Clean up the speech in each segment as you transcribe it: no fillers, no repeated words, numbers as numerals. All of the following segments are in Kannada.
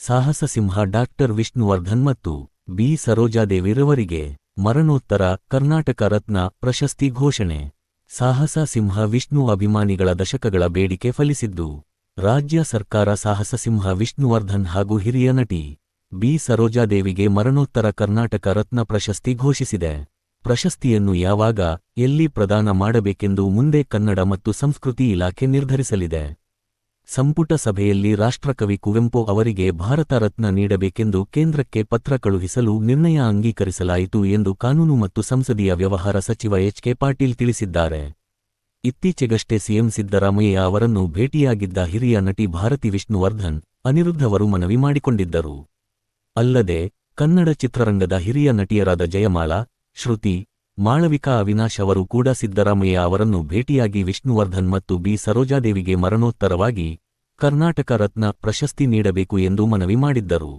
ಸಾಹಸ ಸಿಂಹ ಡಾಕ್ಟರ್ ವಿಷ್ಣುವರ್ಧನ್ ಮತ್ತು ಬಿ ಸರೋಜಾದೇವಿರವರಿಗೆ ಮರಣೋತ್ತರ ಕರ್ನಾಟಕ ರತ್ನ ಪ್ರಶಸ್ತಿ ಘೋಷಣೆ. ಸಾಹಸ ಸಿಂಹ ವಿಷ್ಣು ಅಭಿಮಾನಿಗಳ ದಶಕಗಳ ಬೇಡಿಕೆ ಫಲಿಸಿದ್ದು, ರಾಜ್ಯ ಸರ್ಕಾರ ಸಾಹಸ ಸಿಂಹ ವಿಷ್ಣುವರ್ಧನ್ ಹಾಗೂ ಹಿರಿಯ ನಟಿ ಬಿ ಸರೋಜಾದೇವಿಗೆ ಮರಣೋತ್ತರ ಕರ್ನಾಟಕ ರತ್ನ ಪ್ರಶಸ್ತಿ ಘೋಷಿಸಿದೆ. ಪ್ರಶಸ್ತಿಯನ್ನು ಯಾವಾಗ, ಎಲ್ಲಿ ಪ್ರದಾನ ಮಾಡಬೇಕೆಂದು ಮುಂದೆ ಕನ್ನಡ ಮತ್ತು ಸಂಸ್ಕೃತಿ ಇಲಾಖೆ ನಿರ್ಧರಿಸಲಿದೆ. ಸಂಪುಟ ಸಭೆಯಲ್ಲಿ ರಾಷ್ಟ್ರಕವಿ ಕುವೆಂಪು ಅವರಿಗೆ ಭಾರತ ರತ್ನ ನೀಡಬೇಕೆಂದು ಕೇಂದ್ರಕ್ಕೆ ಪತ್ರ ಕಳುಹಿಸಲು ನಿರ್ಣಯ ಅಂಗೀಕರಿಸಲಾಯಿತು ಎಂದು ಕಾನೂನು ಮತ್ತು ಸಂಸದೀಯ ವ್ಯವಹಾರ ಸಚಿವ ಎಚ್ ಕೆ ಪಾಟೀಲ್ ತಿಳಿಸಿದ್ದಾರೆ. ಇತ್ತೀಚೆಗಷ್ಟೇ ಸಿಎಂ ಸಿದ್ದರಾಮಯ್ಯ ಅವರನ್ನು ಭೇಟಿಯಾಗಿದ್ದ ಹಿರಿಯ ನಟಿ ಭಾರತಿ ವಿಷ್ಣುವರ್ಧನ್, ಅನಿರುದ್ಧ್ ಅವರು ಮನವಿ ಮಾಡಿಕೊಂಡಿದ್ದರು. ಅಲ್ಲದೆ ಕನ್ನಡ ಚಿತ್ರರಂಗದ ಹಿರಿಯ ನಟಿಯರಾದ ಜಯಮಾಲಾ, ಶ್ರುತಿ, ಮಾಳವಿಕಾ ಅವಿನಾಶ್ ಅವರು ಕೂಡ ಸಿದ್ದರಾಮಯ್ಯ ಅವರನ್ನು ಭೇಟಿಯಾಗಿ ವಿಷ್ಣುವರ್ಧನ್ ಮತ್ತು ಬಿ ಸರೋಜಾದೇವಿಗೆ ಮರಣೋತ್ತರವಾಗಿ ಕರ್ನಾಟಕ ರತ್ನ ಪ್ರಶಸ್ತಿ ನೀಡಬೇಕು ಎಂದು ಮನವಿ ಮಾಡಿದ್ದರು.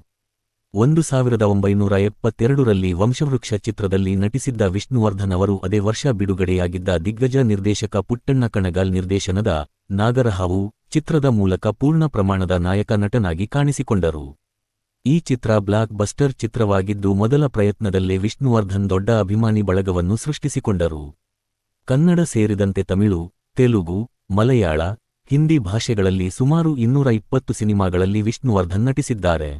1972ರಲ್ಲಿ ವಂಶವೃಕ್ಷ ಚಿತ್ರದಲ್ಲಿ ನಟಿಸಿದ್ದ ವಿಷ್ಣುವರ್ಧನ್ ಅವರು ಅದೇ ವರ್ಷ ಬಿಡುಗಡೆಯಾಗಿದ್ದ ದಿಗ್ಗಜ ನಿರ್ದೇಶಕ ಪುಟ್ಟಣ್ಣ ಕಣಗಾಲ್ ನಿರ್ದೇಶನದ ನಾಗರಹಾವು ಚಿತ್ರದ ಮೂಲಕ ಪೂರ್ಣ ಪ್ರಮಾಣದ ನಾಯಕ ನಟನಾಗಿ ಕಾಣಿಸಿಕೊಂಡರು. ಈ ಚಿತ್ರ ಬ್ಲಾಕ್ ಬಸ್ಟರ್ ಚಿತ್ರವಾಗಿದ್ದು ಮೊದಲ ಪ್ರಯತ್ನದಲ್ಲೇ ವಿಷ್ಣುವರ್ಧನ್ ದೊಡ್ಡ ಅಭಿಮಾನಿ ಬಳಗವನ್ನು ಸೃಷ್ಟಿಸಿಕೊಂಡರು. ಕನ್ನಡ ಸೇರಿದಂತೆ ತಮಿಳು, ತೆಲುಗು, ಮಲಯಾಳ, ಹಿಂದಿ ಭಾಷೆಗಳಲ್ಲಿ ಸುಮಾರು 220 ಸಿನಿಮಾಗಳಲ್ಲಿ ವಿಷ್ಣುವರ್ಧನ್ ನಟಿಸಿದ್ದಾರೆ.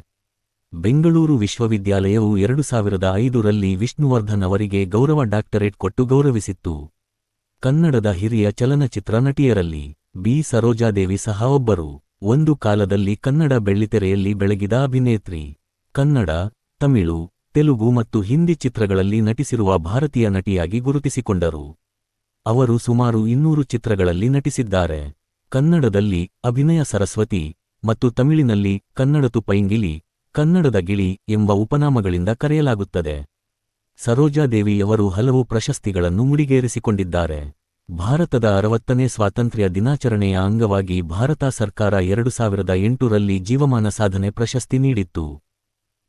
ಬೆಂಗಳೂರು ವಿಶ್ವವಿದ್ಯಾಲಯವು 2005ರಲ್ಲಿ ವಿಷ್ಣುವರ್ಧನ್ ಅವರಿಗೆ ಗೌರವ ಡಾಕ್ಟರೇಟ್ ಕೊಟ್ಟು ಗೌರವಿಸಿತ್ತು. ಕನ್ನಡದ ಹಿರಿಯ ಚಲನಚಿತ್ರ ನಟಿಯರಲ್ಲಿ ಬಿ ಸರೋಜಾದೇವಿ ಸಹ ಒಬ್ಬರು. ಒಂದು ಕಾಲದಲ್ಲಿ ಕನ್ನಡ ಬೆಳ್ಳಿತೆರೆಯಲ್ಲಿ ಬೆಳಗಿದ ಅಭಿನೇತ್ರಿ. ಕನ್ನಡ, ತಮಿಳು, ತೆಲುಗು ಮತ್ತು ಹಿಂದಿ ಚಿತ್ರಗಳಲ್ಲಿ ನಟಿಸಿರುವ ಭಾರತೀಯ ನಟಿಯಾಗಿ ಗುರುತಿಸಿಕೊಂಡರು. ಅವರು ಸುಮಾರು 200 ಚಿತ್ರಗಳಲ್ಲಿ ನಟಿಸಿದ್ದಾರೆ. ಕನ್ನಡದಲ್ಲಿ ಅಭಿನಯ ಸರಸ್ವತಿ ಮತ್ತು ತಮಿಳಿನಲ್ಲಿ ಕನ್ನಡತು ಪೈಂಗಿಲಿ, ಕನ್ನಡದ ಗಿಳಿ ಎಂಬ ಉಪನಾಮಗಳಿಂದ ಕರೆಯಲಾಗುತ್ತದೆ. ಸರೋಜಾದೇವಿಯವರು ಹಲವು ಪ್ರಶಸ್ತಿಗಳನ್ನು ಮುಡಿಗೇರಿಸಿಕೊಂಡಿದ್ದಾರೆ. ಭಾರತದ 60ನೇ ಸ್ವಾತಂತ್ರ್ಯ ದಿನಾಚರಣೆಯ ಅಂಗವಾಗಿ ಭಾರತ ಸರ್ಕಾರ 2008ರಲ್ಲಿ ಜೀವಮಾನ ಸಾಧನೆ ಪ್ರಶಸ್ತಿ ನೀಡಿತ್ತು.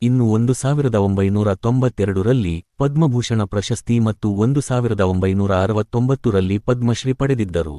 ಇನ್ನು 1992ರಲ್ಲಿ ಪದ್ಮಭೂಷಣ ಪ್ರಶಸ್ತಿ ಮತ್ತು 1969ರಲ್ಲಿ ಪದ್ಮಶ್ರೀ ಪಡೆದಿದ್ದರು.